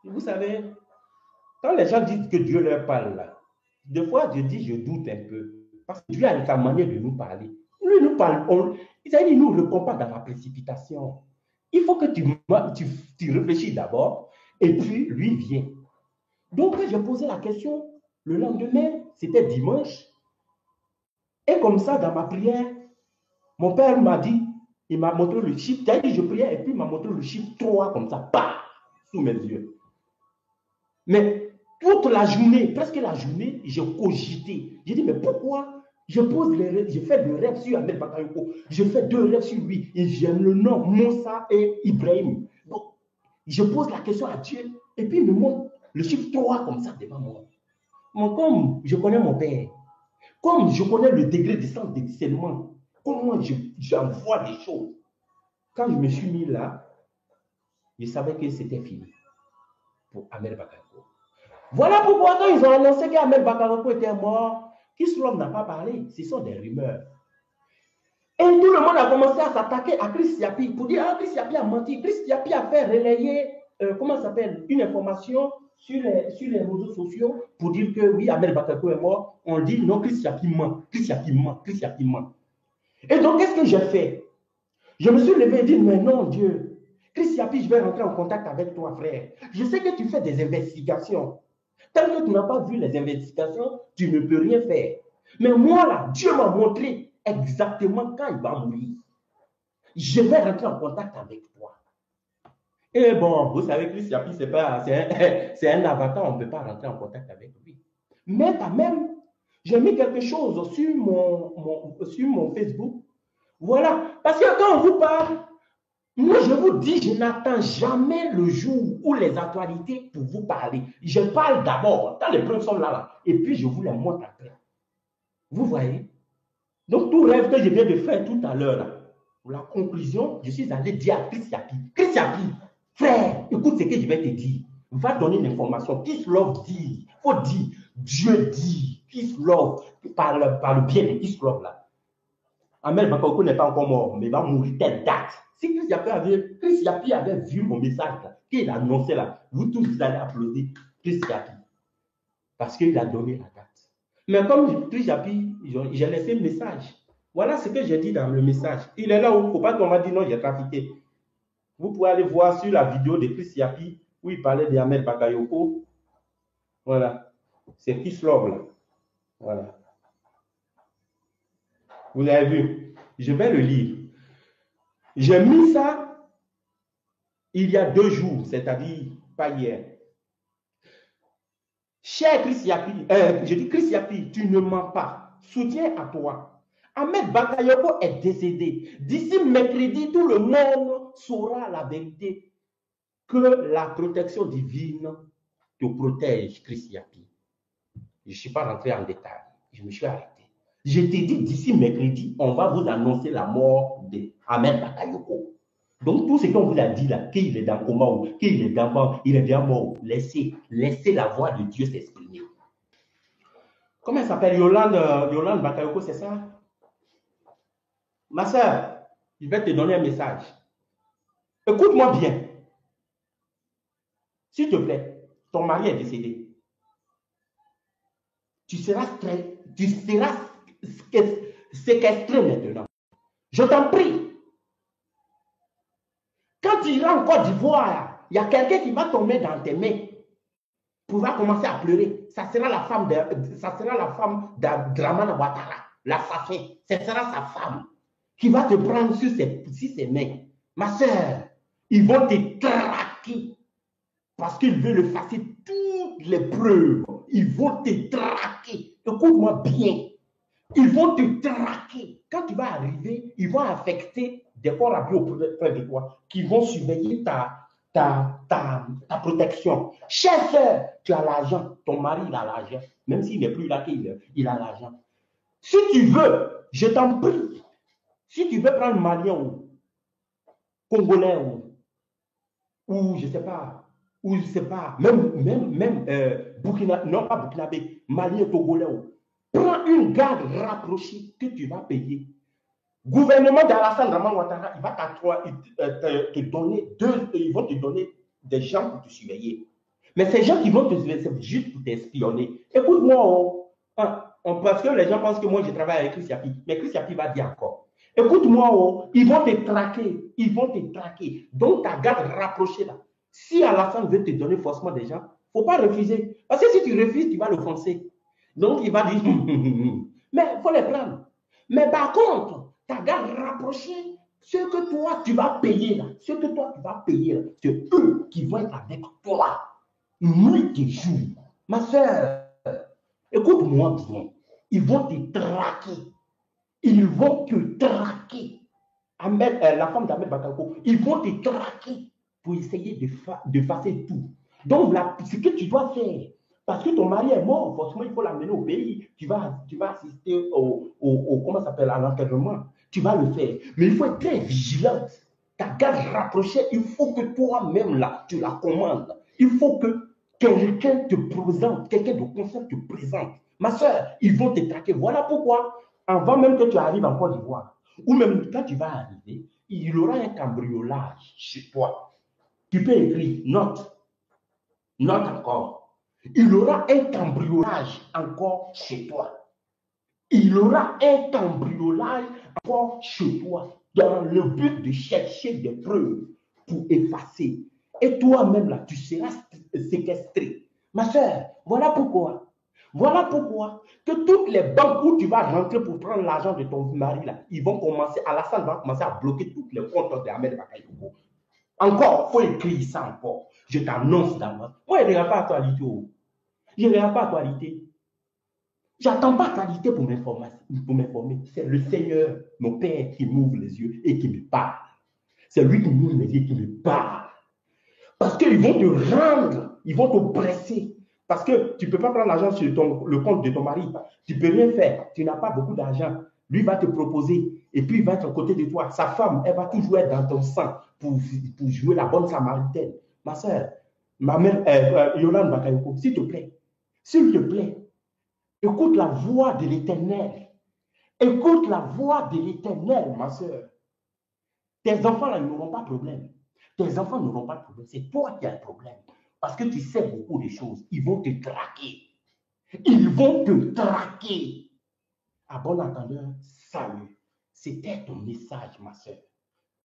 Vous savez, quand les gens disent que Dieu leur parle, là, des fois, je dis, je doute un peu. Parce que Dieu a sa manière de nous parler. Lui nous parle, il nous répond pas dans la précipitation. Il faut que tu réfléchis d'abord, et puis lui vient. Donc, quand j'ai posé la question, le lendemain, c'était dimanche, et comme ça, dans ma prière, mon père m'a dit, il m'a montré le chiffre, je priais, et puis il m'a montré le chiffre 3 comme ça, bah, sous mes yeux. Mais toute la journée, presque la journée, j'ai cogité. J'ai dit, mais pourquoi je fais 2 rêves sur Ahmed Bakayoko, je fais 2 rêves sur lui, et j'aime le nom Moussa et Ibrahim. Donc, je pose la question à Dieu, et puis il me montre le chiffre 3 comme ça devant moi. Mais comme je connais mon père, comme je connais le degré de sens de discernement, comment j'envoie les choses. Quand je me suis mis là, je savais que c'était fini pour Ahmed Bakayoko. Voilà pourquoi quand ils ont annoncé qu'Ahmed Bakayoko était mort, Kislof n'a pas parlé. Ce sont des rumeurs. Et tout le monde a commencé à s'attaquer à Chris Yapi pour dire ah, Chris Yapi a menti. Chris Yapi a fait relayer, comment ça s'appelle, une information sur les réseaux sociaux pour dire que oui, Ahmed Bakayoko est mort. On dit non, Chris Yapi ment. Chris Yapi ment. Chris Yapi ment. Et donc, qu'est-ce que j'ai fait? Je me suis levé et dit mais non, Dieu. Chris Yapi, je vais rentrer en contact avec toi, frère. Je sais que tu fais des investigations. Tant que tu n'as pas vu les investigations, tu ne peux rien faire. Mais moi, là, Dieu m'a montré exactement quand il va mourir. Je vais rentrer en contact avec toi. Et bon, vous savez, Chris Yapi, c'est un avatar, on ne peut pas rentrer en contact avec lui. Mais quand même, j'ai mis quelque chose sur mon Facebook. Voilà. Parce que quand on vous parle, moi, je vous dis, je n'attends jamais le jour où les actualités pour vous parler. Je parle d'abord, quand les preuves sont là, et puis je vous les montre après. Vous voyez? Donc, tout rêve que je viens de faire tout à l'heure, pour la conclusion, je suis allé dire à Chris Yapi, frère, écoute ce que je vais te dire. Va donner l'information. Kislof dit, il faut dire, Dieu dit, Kislof, par le bien de Kislof là. Ahmed Bakayoko n'est pas encore mort, mais il va mourir telle date. Si Chris Yapi avait vu mon message qu'il a annoncé là, vous tous vous allez applaudir Chris Yapi. Parce qu'il a donné la date. Mais comme Chris Yapi, j'ai laissé le message. Voilà ce que j'ai dit dans le message. Il est là où il ne faut pas qu'on m'a dit non, j'ai trafiqué. Vous pouvez aller voir sur la vidéo de Chris Yapi où il parlait d'Ahmed Bakayoko. Voilà. C'est Kislof là. Voilà. Vous avez vu? Je vais le lire. J'ai mis ça il y a 2 jours, c'est-à-dire pas hier. Cher Chris Yapi, je dis Chris Yapi, tu ne mens pas. Soutien à toi. Ahmed Bakayoko est décédé. D'ici mercredi, tout le monde saura la vérité. Que la protection divine te protège, Chris Yapi. Je ne suis pas rentré en détail. Je me suis arrêté. Je t'ai dit, d'ici mercredi, on va vous annoncer la mort d'Ahmed Bakayoko. Donc, tout ce qu'on vous a dit là, qu'il est dans le coma ou qu'il est dans mort, il est bien mort, laissez la voix de Dieu s'exprimer. Comment elle s'appelle? Yolande Bakayoko, c'est ça? Ma soeur, je vais te donner un message. Écoute-moi bien. S'il te plaît, ton mari est décédé. Tu seras séquestré maintenant. Je t'en prie. Quand tu iras en Côte d'Ivoire, il y a quelqu'un qui va tomber dans tes mains pour commencer à pleurer. Ça sera la femme d'Dramana Ouattara, l'assassin. Ce sera sa femme qui va te prendre sur ses mains. Ma soeur, ils vont te traquer parce qu'ils veulent effacer toutes les preuves. Ils vont te traquer. Écoute-moi bien. Ils vont te traquer. Quand tu vas arriver, ils vont affecter des corps à pied auprès de toi qui vont surveiller ta protection. Chère sœur, tu as l'argent. Ton mari, il a l'argent. Même s'il n'est plus là, il a l'argent. Si tu veux, je t'en prie, si tu veux prendre Malien ou Congolais ou je ne sais pas, même Burkina, non pas Burkinabé, Malien, Togolais, prends une garde rapprochée que tu vas payer. Gouvernement d'Alassane Draman Ouattara, ils vont te donner des gens pour te surveiller. Mais ces gens qui vont te c'est juste pour t'espionner. Écoute-moi, parce que les gens pensent que moi je travaille avec Chris Yapi. Mais Chris Yapi va dire encore. Écoute-moi, ils vont te traquer. Ils vont te traquer. Donc, ta garde rapprochée là. Si à la fin, veut te donner forcément des gens, il ne faut pas refuser. Parce que si tu refuses, tu vas le foncer. Donc, il va dire, mais il faut les prendre. Mais par contre, ta garde rapprochée, ce que toi, tu vas payer là, ce que toi, tu vas payer là, c'est eux qui vont être avec toi, nuit et jour. Ma soeur, écoute-moi bien, ils vont te traquer. Ils vont te traquer. La femme d'Ahmed Bakako, ils vont te traquer pour essayer de faire tout. Donc, ce que tu dois faire, parce que ton mari est mort, forcément, il faut l'amener au pays. Tu vas assister comment ça s'appelle, à l'enterrement. Tu vas le faire. Mais il faut être très vigilant. Ta garde rapprochée, il faut que toi-même, là, tu la commandes. Il faut que quelqu'un te présente, quelqu'un de confiance te présente. Ma soeur, ils vont te traquer. Voilà pourquoi, avant même que tu arrives en Côte d'Ivoire, ou même quand tu vas arriver, il y aura un cambriolage chez toi. Tu peux écrire note encore. Il y aura un cambriolage encore chez toi. Il y aura un cambriolage encore chez toi dans le but de chercher des preuves pour effacer. Et toi-même, là, tu seras séquestré. Ma soeur, voilà pourquoi. Voilà pourquoi que toutes les banques où tu vas rentrer pour prendre l'argent de ton mari, là, ils vont commencer, Alassane va commencer à bloquer tous les comptes d'Ahmed Bakayoko. Encore, il faut écrire ça encore. Je t'annonce d'avance. Moi, je ne regarde pas l'actualité. Je ne regarde pas l'actualité. J'attends pas qualité pour m'informer. C'est le Seigneur, mon Père, qui m'ouvre les yeux et qui me parle. C'est lui qui m'ouvre les yeux et qui me parle. Parce qu'ils vont te rendre, ils vont te presser. Parce que tu ne peux pas prendre l'argent sur le compte de ton mari. Tu ne peux rien faire. Tu n'as pas beaucoup d'argent. Lui va te proposer. Et puis il va être à côté de toi. Sa femme, elle va toujours être dans ton sang pour jouer la bonne samaritaine. Ma soeur, ma mère, Yolande Bakayoko, s'il te plaît, écoute la voix de l'Éternel. Écoute la voix de l'Éternel, ma soeur. Tes enfants, là, ils n'auront pas de problème. Tes enfants n'auront pas de problème. C'est toi qui as le problème. Parce que tu sais beaucoup de choses. Ils vont te traquer. Ils vont te traquer. À bon entendeur, salut. C'était ton message, ma soeur.